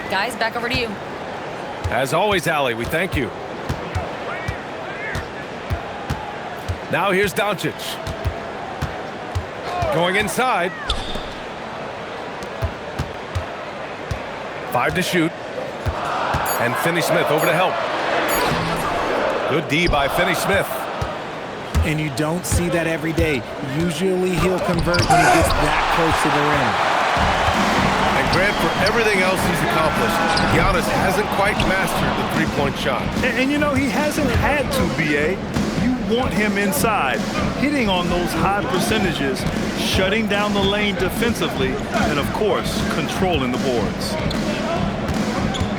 Guys, back over to you. As always, Allie, we thank you. Now here's Doncic. Going inside. 5 to shoot. And Finney-Smith over to help. Good D by Finney-Smith. And you don't see that every day. Usually he'll convert when he gets that close to the rim. And Grant, for everything else he's accomplished, Giannis hasn't quite mastered the three-point shot. And you know, he hasn't had to, B.A. You want him inside, hitting on those high percentages, shutting down the lane defensively, and, of course, controlling the boards.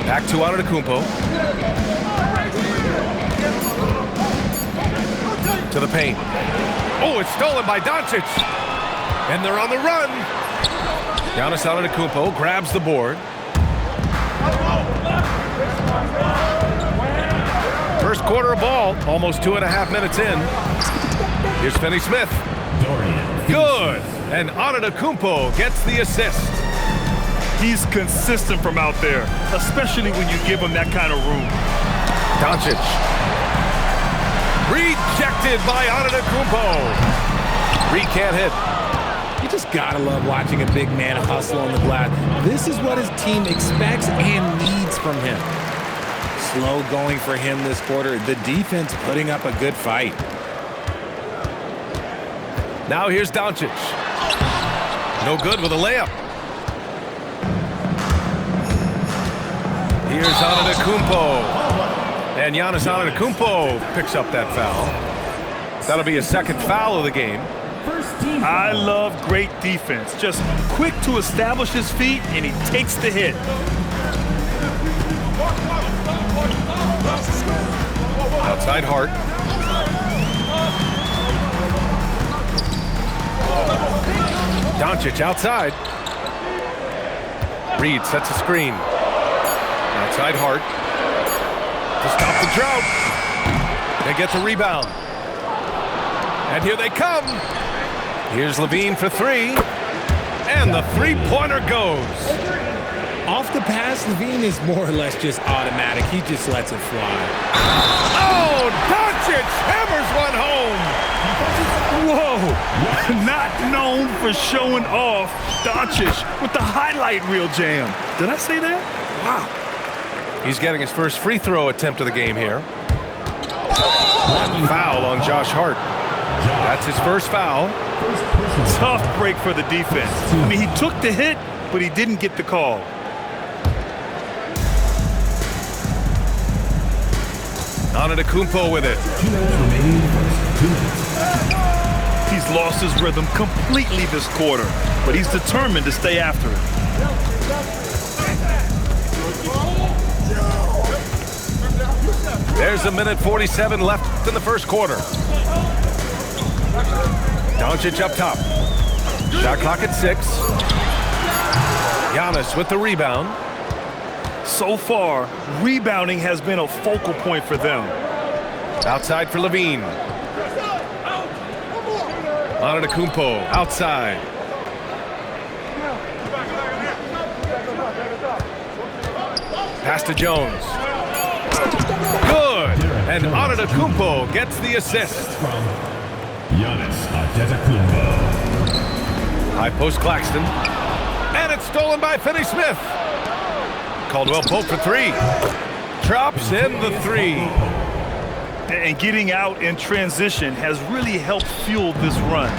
Back to Antetokounmpo. To the paint. Oh, it's stolen by Doncic. And they're on the run. Giannis Antetokounmpo grabs the board. First quarter of ball, almost 2.5 minutes in. Here's Finney-Smith. Good. And Antetokounmpo gets the assist. He's consistent from out there, especially when you give him that kind of room. Doncic. Rejected by Antetokounmpo. Reed can't hit. You just gotta love watching a big man hustle on the glass. This is what his team expects and needs from him. Slow going for him this quarter. The defense putting up a good fight. Now here's Doncic. No good with a layup. Here's Antetokounmpo. And Giannis Antetokounmpo picks up that foul. That'll be his second foul of the game. I love great defense. Just quick to establish his feet, and he takes the hit. Outside Hart. Doncic outside. Reed sets a screen. Outside Hart. To stop the drought. They get the rebound. And here they come. Here's Levine for 3. And the three-pointer goes. Off the pass, Levine is more or less just automatic. He just lets it fly. Oh, Doncic hammers one home. Whoa. Not known for showing off, Doncic with the highlight reel jam. Did I say that? Wow. He's getting his first free throw attempt of the game here. Foul on Josh Hart. That's his first foul. Tough break for the defense. I mean, he took the hit, but he didn't get the call. Antetokounmpo with it. He's lost his rhythm completely this quarter, but he's determined to stay after it. There's 1:47 left in the first quarter. Doncic up top. Shot clock at 6. Giannis with the rebound. So far, rebounding has been a focal point for them. Outside for Levine. Antetokounmpo outside. Pass to Jones. Good. And Antetokounmpo gets the assist. Giannis Antetokounmpo. High post Claxton. And it's stolen by Finney-Smith. Caldwell Pope for 3. Drops in the 3. And getting out in transition has really helped fuel this run.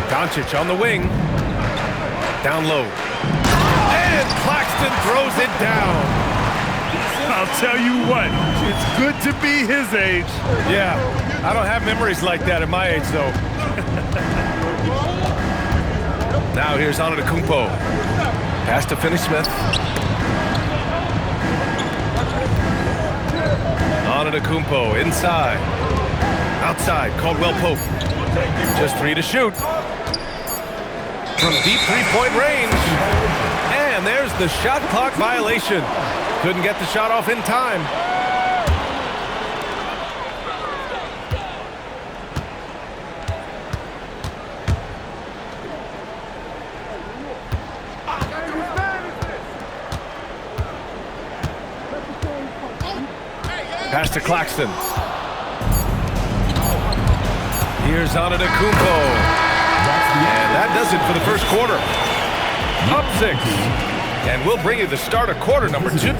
Doncic on the wing. Down low. And Claxton throws it down. I'll tell you what, it's good to be his age. Yeah, I don't have memories like that at my age, though. Now here's Antetokounmpo. Pass to Finney-Smith. Antetokounmpo inside. Outside, Caldwell Pope. Just 3 to shoot. From deep three-point range. And there's the shot clock violation. Couldn't get the shot off in time. Pass to Claxton. Here's Antetokounmpo. And that does it for the first quarter. Up 6. And we'll bring you the start of quarter number 2. 13.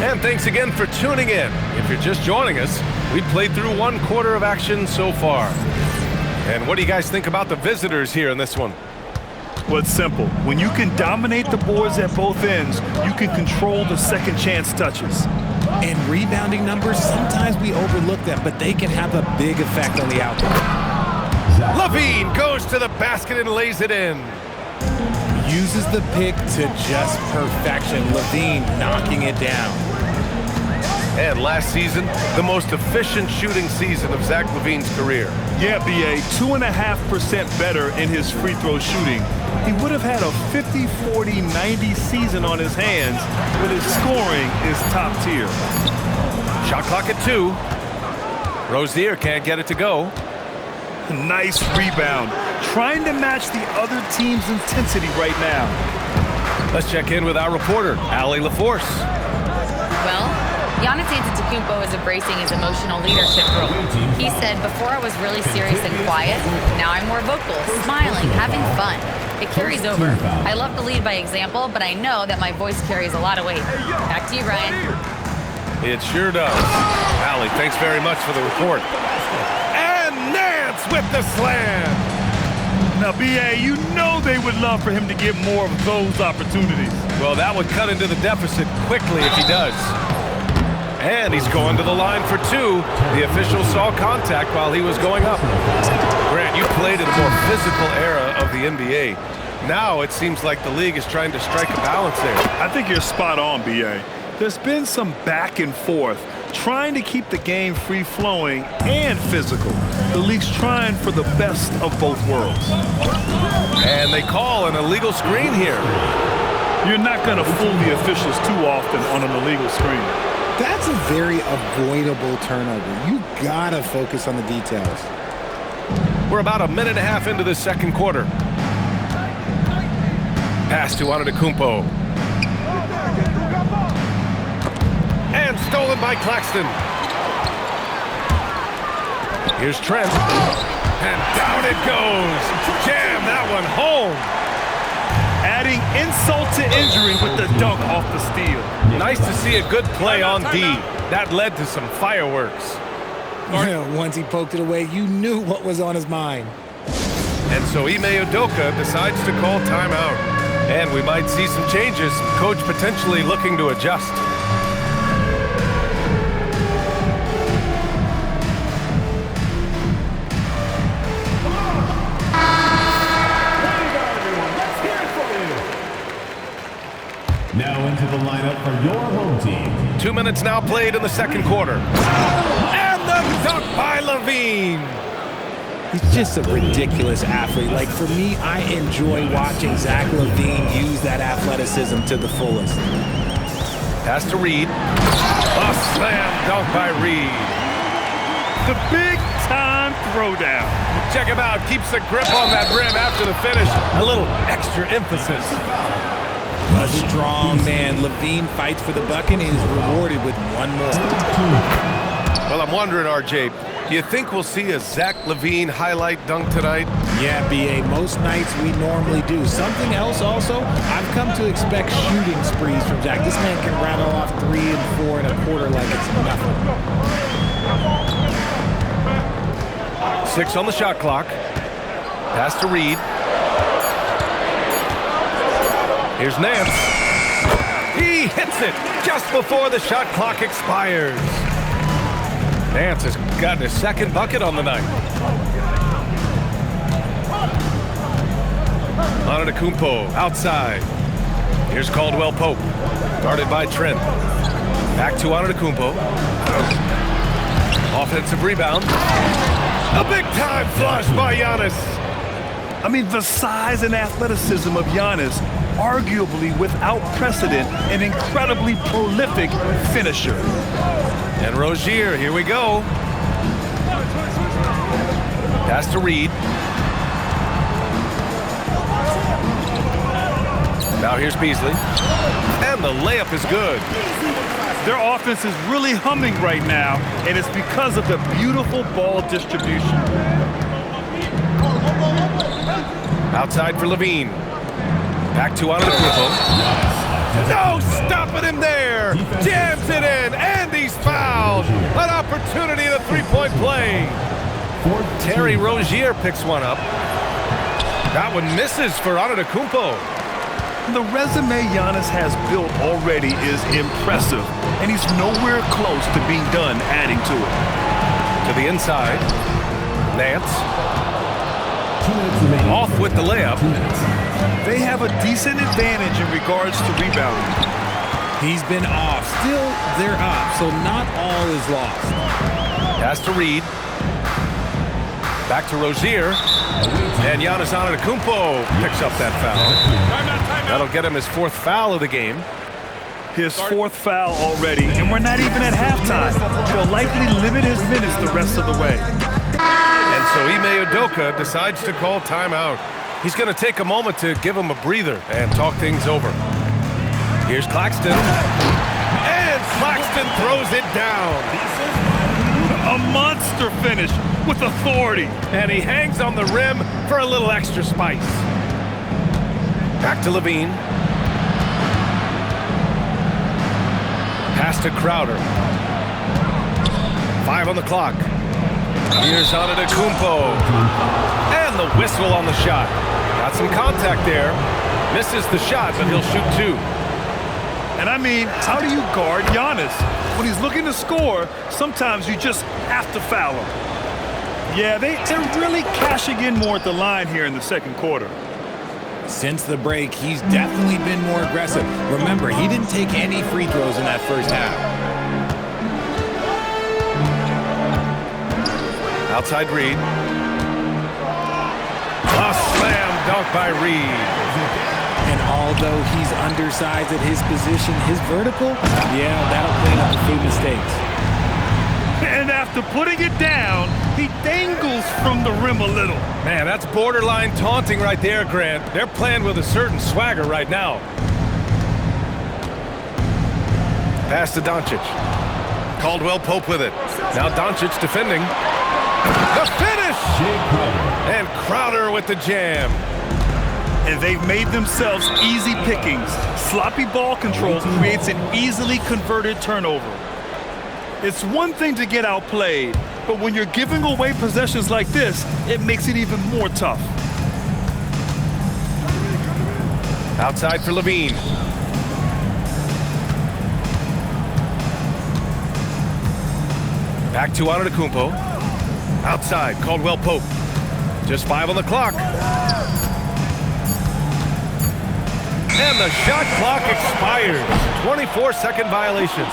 And thanks again for tuning in. If you're just joining us, we've played through 1 quarter of action so far. And what do you guys think about the visitors here in this one? Well, it's simple. When you can dominate the boards at both ends, you can control the second chance touches. And rebounding numbers, sometimes we overlook them, but they can have a big effect on the outcome. Levine goes to the basket and lays it in. Uses the pick to just perfection. Levine knocking it down. And last season, the most efficient shooting season of Zach LaVine's career. Yeah, BA, 2.5% better in his free throw shooting. He would have had a 50, 40, 90 season on his hands, but his scoring is top tier. Shot clock at 2. Rozier can't get it to go. Nice rebound. Trying to match the other team's intensity right now. Let's check in with our reporter, Allie LaForce. Well, Giannis Antetokounmpo is embracing his emotional leadership role. He said, before I was really serious and quiet, now I'm more vocal, smiling, having fun. It carries over. I love to lead by example, but I know that my voice carries a lot of weight. Back to you, Brian. It sure does. Allie, thanks very much for the report. And Nance with the slam. Now, BA, you know they would love for him to get more of those opportunities. Well, that would cut into the deficit quickly if he does. And he's going to the line for 2. The official saw contact while he was going up. Grant, you played in a more physical era of the NBA. Now it seems like the league is trying to strike a balance there. I think you're spot on, BA. There's been some back and forth, trying to keep the game free-flowing and physical. The league's trying for the best of both worlds. And they call an illegal screen here. You're not going to fool the officials too often on an illegal screen. That's a very avoidable turnover. You gotta focus on the details. We're about a minute and a half into the second quarter. Pass to Antetokounmpo. And stolen by Claxton. Here's Trent. And down it goes. Jam that one home. Adding insult to injury with the dunk off the steal. Nice to see a good play on D. That led to some fireworks. Once he poked it away, you knew what was on his mind. And so Ime Udoka decides to call timeout. And we might see some changes. Coach potentially looking to adjust. Now into the lineup for your home team. 2 minutes now played in the second quarter. And the dunk by Levine. He's just a ridiculous athlete. Like, for me, I enjoy watching Zach LaVine use that athleticism to the fullest. Pass to Reed. A slam dunk by Reed. The big-time throwdown. Check him out. Keeps the grip on that rim after the finish. A little extra emphasis. A strong man. LaVine fights for the bucket and is rewarded with one more. Well, I'm wondering, RJ, do you think we'll see a Zach LaVine highlight dunk tonight? Yeah, BA, most nights we normally do. Something else also, I've come to expect shooting sprees from Zach. This man can rattle off 3 and 4 and a quarter like it's nothing. 6 on the shot clock. Pass to Reed. Here's Nance. He hits it just before the shot clock expires. Nance has gotten his second bucket on the night. Antetokounmpo outside. Here's Caldwell Pope. Guarded by Trent. Back to Antetokounmpo. Offensive rebound. A big-time flush by Giannis. I mean, the size and athleticism of Giannis, arguably without precedent, an incredibly prolific finisher. And Rozier, here we go. Pass to Reed. Now here's Beasley. And the layup is good. Their offense is really humming right now, and it's because of the beautiful ball distribution. Outside for Levine. Back to Antetokounmpo. No stopping him there. Jams it in, and he's fouled. An opportunity in a three-point play. Terry Rozier picks one up. That one misses for Antetokounmpo. The resume Giannis has built already is impressive, and he's nowhere close to being done adding to it. To the inside. Nance. Off with the layup. They have a decent advantage in regards to rebounding. He's been off. Still, they're up, so not all is lost. Pass to Reed. Back to Rozier. And Giannis Antetokounmpo picks up that foul. That'll get him his fourth foul of the game. His fourth foul already, and we're not even at halftime. He'll likely limit his minutes the rest of the way. And so Ime Udoka decides to call timeout. He's going to take a moment to give him a breather and talk things over. Here's Claxton. And Claxton throws it down. A monster finish with authority. And he hangs on the rim for a little extra spice. Back to Levine. Pass to Crowder. 5 on the clock. Here's Antetokounmpo. And the whistle on the shot. Got some contact there. Misses the shot, but he'll shoot 2. And I mean, how do you guard Giannis? When he's looking to score, sometimes you just have to foul him. Yeah, they're really cashing in more at the line here in the second quarter. Since the break, he's definitely been more aggressive. Remember, he didn't take any free throws in that first half. Outside Reed. A slam dunk by Reed. And although he's undersized at his position, his vertical, yeah, that'll clean up a few mistakes. And after putting it down, he dangles from the rim a little. Man, that's borderline taunting right there, Grant. They're playing with a certain swagger right now. Pass to Doncic. Caldwell Pope with it. Now Doncic defending. The finish! And Crowder with the jam. And they've made themselves easy pickings. Sloppy ball control creates an easily converted turnover. It's one thing to get outplayed, but when you're giving away possessions like this, it makes it even more tough. Outside for Levine. Back to Antetokounmpo. Outside, Caldwell Pope. Just 5 on the clock. And the shot clock expires. 24-second violation.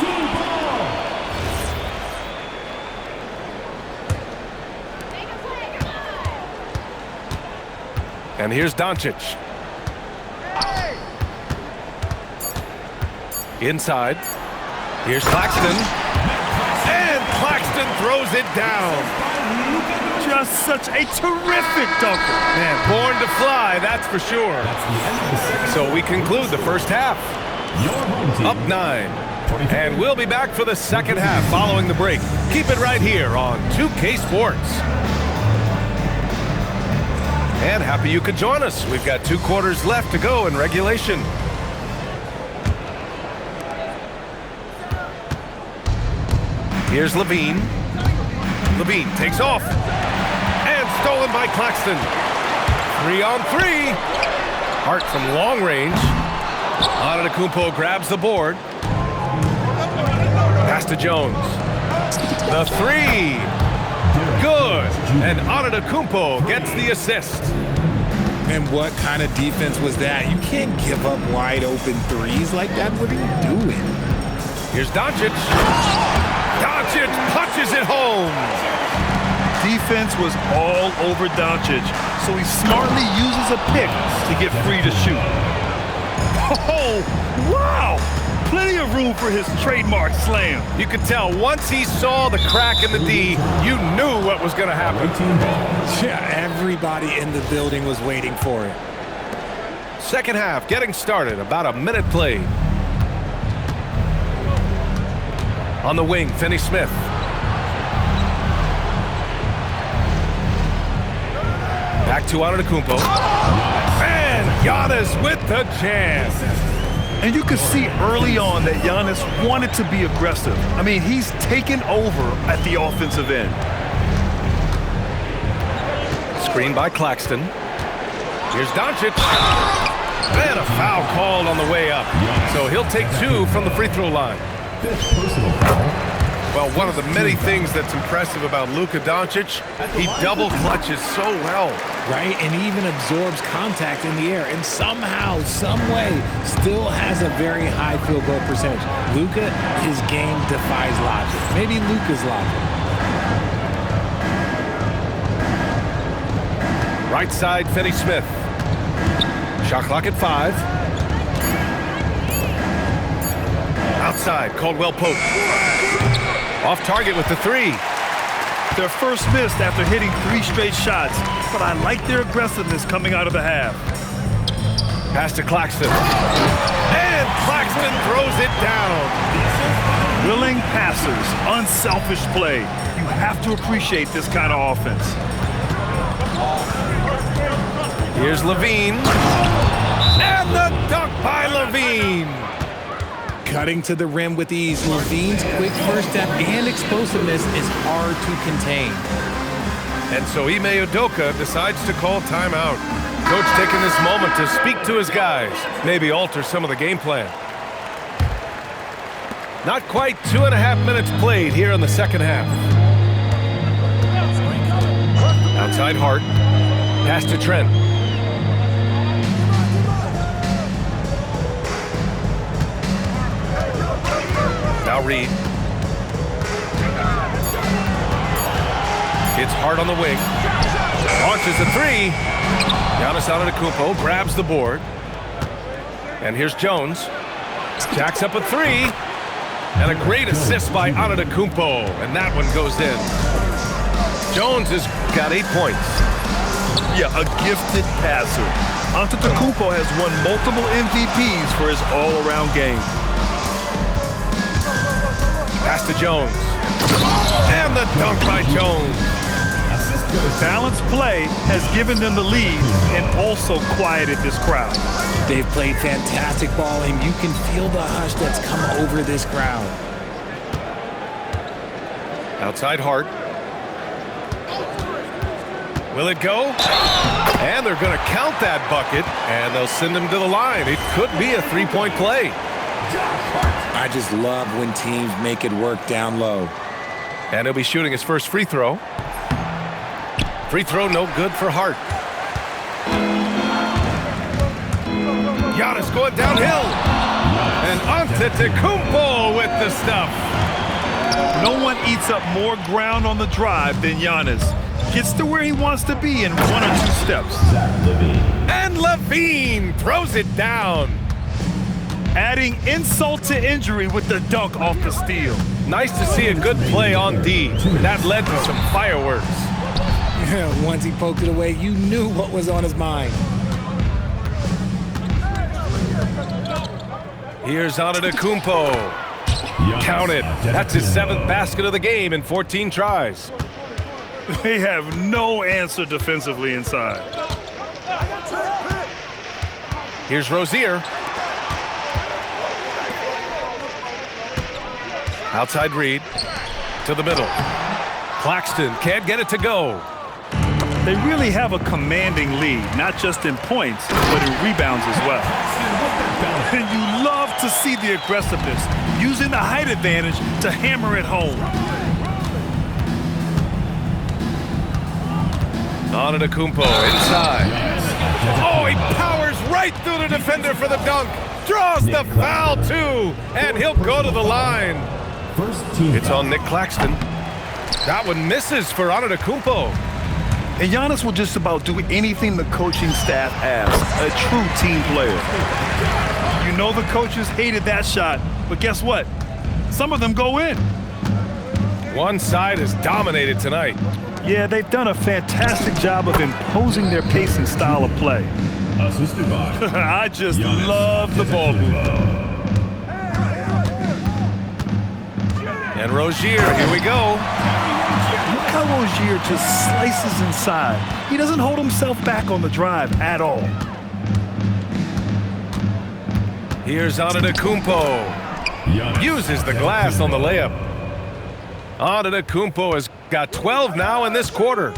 And here's Doncic. Inside. Here's Claxton. And Claxton throws it down. Just such a terrific dunker. Man, born to fly, that's for sure. So we conclude the first half. Up 9. And we'll be back for the second half following the break. Keep it right here on 2K Sports. And happy you could join us. We've got 2 quarters left to go in regulation. Here's Levine. Levine takes off. And stolen by Claxton. 3 on 3. Hart from long range. Antetokounmpo grabs the board. Pass to Jones. The 3. Good. And Antetokounmpo gets the assist. And what kind of defense was that? You can't give up wide open threes like that. What are you doing? Here's Doncic. Doncic punches it home. Defense was all over Doncic, so he smartly uses a pick to get free to shoot. Oh, wow! Plenty of room for his trademark slam. You could tell once he saw the crack in the D, you knew what was going to happen. Yeah, everybody in the building was waiting for it. Second half getting started. About a minute played. On the wing, Finney Smith. Back to Antetokounmpo. And Giannis with the jam. And you could see early on that Giannis wanted to be aggressive. I mean, he's taken over at the offensive end. Screen by Claxton. Here's Doncic. And a foul called on the way up. So he'll take 2 from the free throw line. Well, one of the many things that's impressive about Luka Doncic, he double clutches so well. Right, and even absorbs contact in the air, and somehow, some way, still has a very high field goal percentage. Luka, his game defies logic. Maybe Luka's logic. Right side, Finney Smith. Shot clock at 5. Outside, Caldwell Pope. Off target with the 3. Their first miss after hitting 3 straight shots, but I like their aggressiveness coming out of the half. Pass to Claxton. And Claxton throws it down. Willing passers, unselfish play. You have to appreciate this kind of offense. Here's Levine. And the dunk by Levine. Cutting to the rim with ease, Levine's quick first step and explosiveness is hard to contain. And so Ime Udoka decides to call timeout. Coach taking this moment to speak to his guys, maybe alter some of the game plan. Not quite 2.5 minutes played here in the second half. Outside Hart. Pass to Trent. Now Reed. It's Hart on the wing. Launches a 3. Giannis Antetokounmpo grabs the board. And here's Jones. Jacks up a 3. And a great assist by Antetokounmpo. And that one goes in. Jones has got 8 points. Yeah, a gifted passer. Antetokounmpo has won multiple MVPs for his all-around game. Pass to Jones. And the dunk by Jones. Balanced play has given them the lead and also quieted this crowd. They've played fantastic ball, and you can feel the hush that's come over this crowd. Outside Hart. Will it go? And they're going to count that bucket, and they'll send him to the line. It could be a 3-point play. I just love when teams make it work down low. And he'll be shooting his first free throw. Free throw no good for Hart. Giannis going downhill. And Antetokounmpo with the stuff. No one eats up more ground on the drive than Giannis. Gets to where he wants to be in 1 or 2 steps. And Levine throws it down. Adding insult to injury with the dunk off the steal. Nice to see a good play on D. That led to some fireworks. Once he poked it away, you knew what was on his mind. Here's Antetokounmpo. Count it. That's his 7th basket of the game in 14 tries. They have no answer defensively inside. Here's Rozier. Outside Reed. To the middle. Claxton can't get it to go. They really have a commanding lead, not just in points, but in rebounds as well. And you love to see the aggressiveness, using the height advantage to hammer it home. Antetokounmpo inside. Oh, he powers right through the defender for the dunk. Draws the foul, too. And he'll go to the line. It's on Nick Claxton. That one misses for Antetokounmpo. And Giannis will just about do anything the coaching staff asks. A true team player. You know the coaches hated that shot, but guess what? Some of them go in. One side is dominated tonight. Yeah, they've done a fantastic job of imposing their pace and style of play. Assisted by I just Giannis love the ball movement. Antetokounmpo. And Rozier, here we go. Look how Rozier just slices inside. He doesn't hold himself back on the drive at all. Here's Antetokounmpo. Giannis Uses the glass on the layup. Antetokounmpo has got 12 now in this quarter.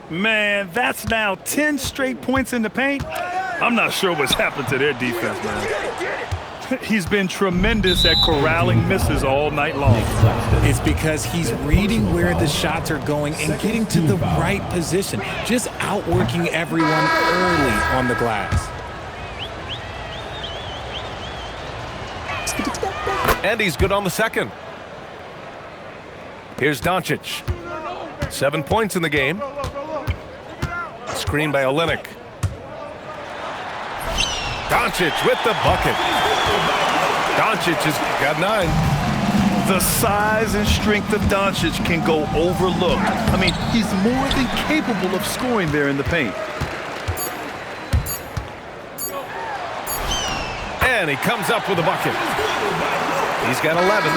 Man, that's now 10 straight points in the paint. I'm not sure what's happened to their defense, man. He's been tremendous at corralling misses all night long. It's because he's reading where the shots are going and getting to the right position, just outworking everyone early on the glass. And he's good on the second. Here's Doncic. 7 points in the game. Screen by Olynyk. Doncic with the bucket. Doncic has got 9. The size and strength of Doncic can go overlooked. I mean, he's more than capable of scoring there in the paint. And he comes up with a bucket. He's got 11.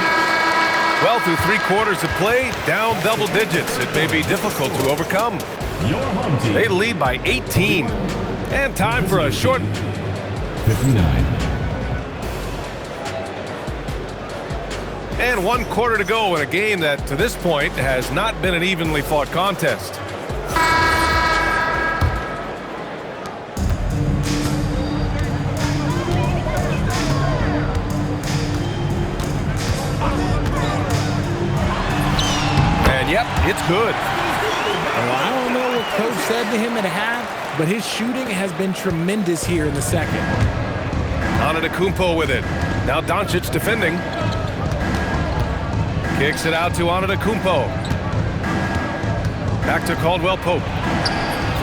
Well, through 3 quarters of play, down double digits. It may be difficult to overcome. Your home team. They lead by 18. And time for a short 59. and 1 quarter to go in a game that, to this point, has not been an evenly fought contest. And yep, it's good. Well, I don't know what Coach said to him at half, but his shooting has been tremendous here in the second. Antetokounmpo with it. Now Doncic defending. Kicks it out to Antetokounmpo. Back to Caldwell Pope.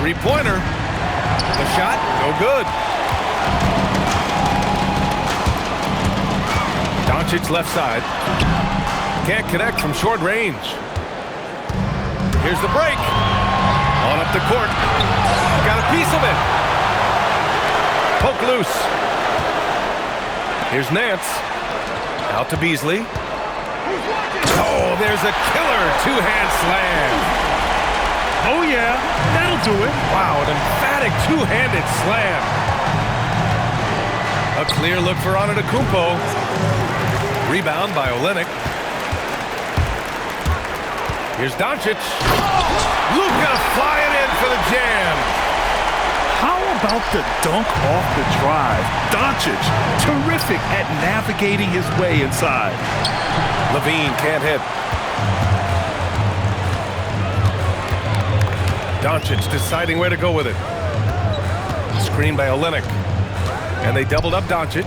3-pointer. The shot, no good. Doncic left side. Can't connect from short range. Here's the break. On up the court. Got a piece of it. Poke loose. Here's Nance. Out to Beasley. Oh, there's a killer 2-hand slam. Oh, yeah, that'll do it. Wow, an emphatic 2-handed slam. A clear look for Antetokounmpo. Rebound by Olynyk. Here's Doncic. Luka flying in for the jam. How about the dunk off the drive? Doncic, terrific at navigating his way inside. Levine can't hit. Doncic deciding where to go with it. Screen by Olynyk. And they doubled up Doncic.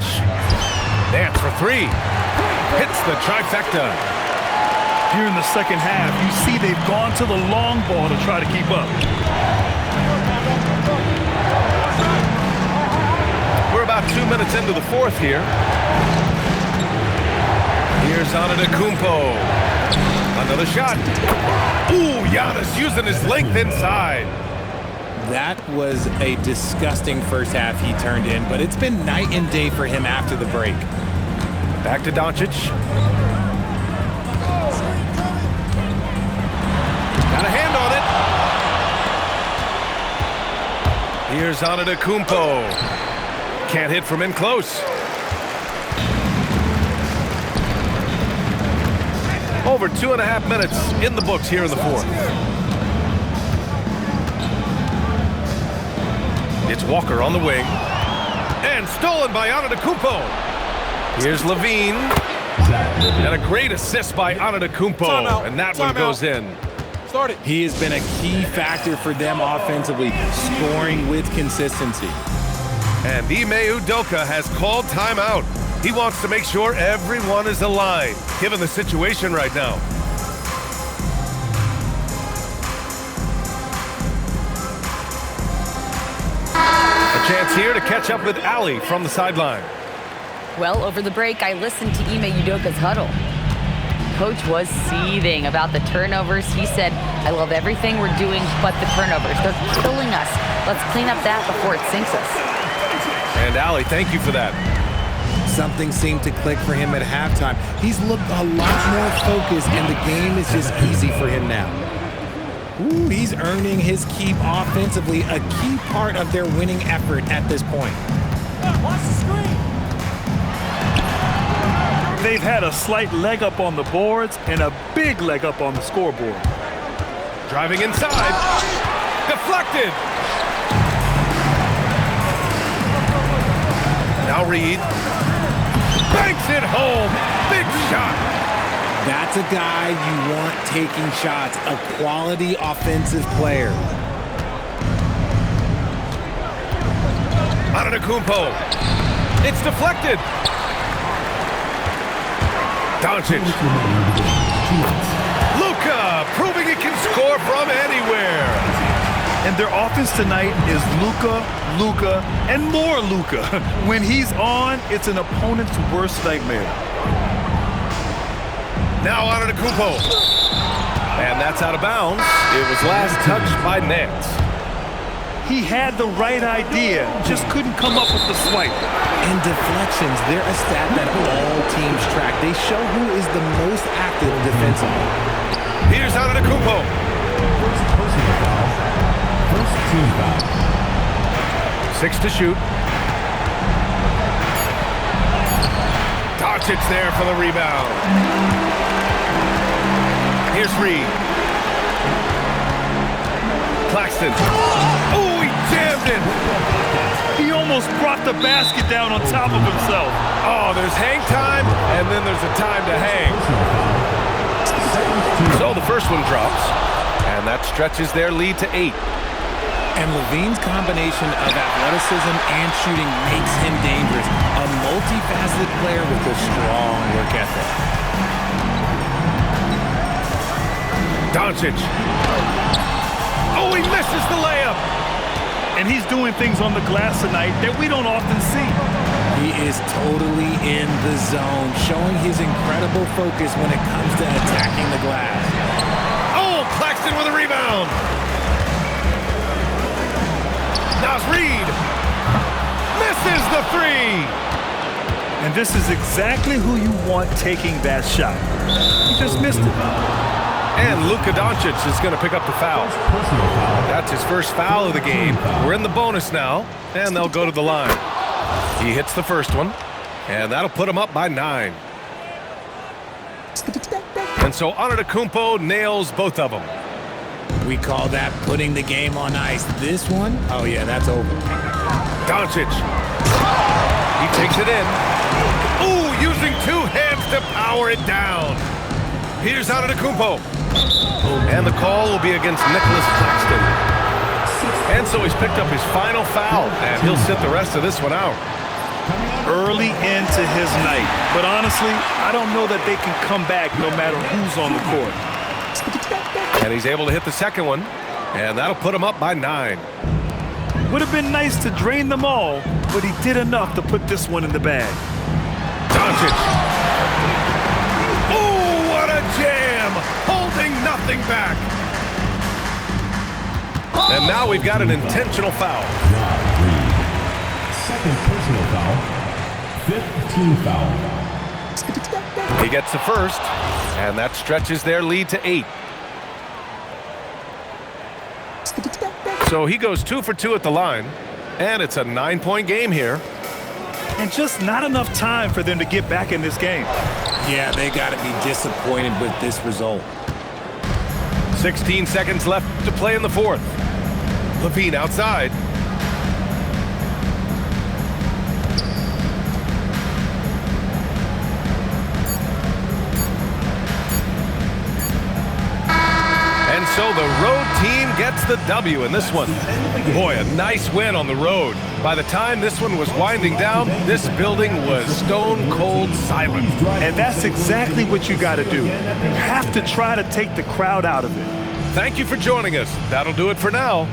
Nance for 3. Hits the trifecta. Here in the second half, you see they've gone to the long ball to try to keep up. We're about 2 minutes into the fourth here. Here's Antetokounmpo. Another shot. Ooh, Giannis using his length inside. That was a disgusting first half he turned in, but it's been night and day for him after the break. Back to Doncic. Got a hand on it. Here's Antetokounmpo. Can't hit from in close. Over 2.5 minutes in the books here in the fourth. It's Walker on the wing. And stolen by Antetokounmpo. Here's Levine. And a great assist by Antetokounmpo. And that one goes in. He has been a key factor for them offensively, scoring with consistency. And Ime Udoka has called timeout. He wants to make sure everyone is aligned, given the situation right now. A chance here to catch up with Ali from the sideline. Well, over the break, I listened to Ime Udoka's huddle. coach was seething about the turnovers. He said, I love everything we're doing but the turnovers. They're killing us. Let's clean up that before it sinks us. And Allie, thank you for that. Something seemed to click for him at halftime. He's looked a lot more focused, and the game is just easy for him now. Ooh, he's earning his keep offensively, a key part of their winning effort at this point. Watch the screen. They've had a slight leg up on the boards and a big leg up on the scoreboard. Driving inside. Deflected. Now Reed. Banks it home. Big shot. That's a guy you want taking shots, a quality offensive player. Antetokounmpo. It's deflected. Doncic. Luka proving he can score from anywhere. And their offense tonight is Luka, and more Luka. When he's on, it's an opponent's worst nightmare. Now Antetokounmpo. And that's out of bounds. It was last touched by Nance. He had the right idea, just couldn't come up with the swipe. And deflections, they're a stat that all teams track. They show who is the most active defensively. Here's Antetokounmpo. First personal foul. First team foul. 6 to shoot. Doncic there for the rebound. Here's Reed. Claxton. Oh, he jammed it. He almost brought the basket down on top of himself. Oh, there's hang time, and then there's a time to hang. So the first one drops, and that stretches their lead to 8. And Levine's combination of athleticism and shooting makes him dangerous. A multifaceted player with a strong work ethic. Doncic. Oh, he misses the layup. And he's doing things on the glass tonight that we don't often see. He is totally in the zone, showing his incredible focus when it comes to attacking the glass. Oh, Claxton with a rebound. Now it's Reed. Misses the 3. And this is exactly who you want taking that shot. He just missed it. And Luka Doncic is going to pick up the foul. Personal foul. That's his first foul of the game. We're in the bonus now, and they'll go to the line. He hits the first one, and that'll put him up by 9. And so Antetokounmpo nails both of them. We call that putting the game on ice. This one, oh yeah, that's over. Doncic. He takes it in. Ooh, using 2 hands to power it down. Here's Antetokounmpo. And the call will be against Nicholas Claxton. And so he's picked up his final foul, and he'll sit the rest of this one out. Early into his night. But honestly, I don't know that they can come back no matter who's on the court. And he's able to hit the second one, and that'll put him up by 9. Would have been nice to drain them all, but he did enough to put this one in the bag. Doncic. Oh, what a jam! Holding nothing back. And now we've got an intentional foul. Second personal foul. 5th team foul. He gets the first, and that stretches their lead to 8. So he goes 2 for 2 at the line, and it's a 9-point game here. And just not enough time for them to get back in this game. Yeah, they got to be disappointed with this result. 16 seconds left to play in the fourth. Levine outside. And so the road team gets the W in this one. Boy, a nice win on the road. By the time this one was winding down, this building was stone cold silent. And that's exactly what you got to do. You have to try to take the crowd out of it. Thank you for joining us. That'll do it for now.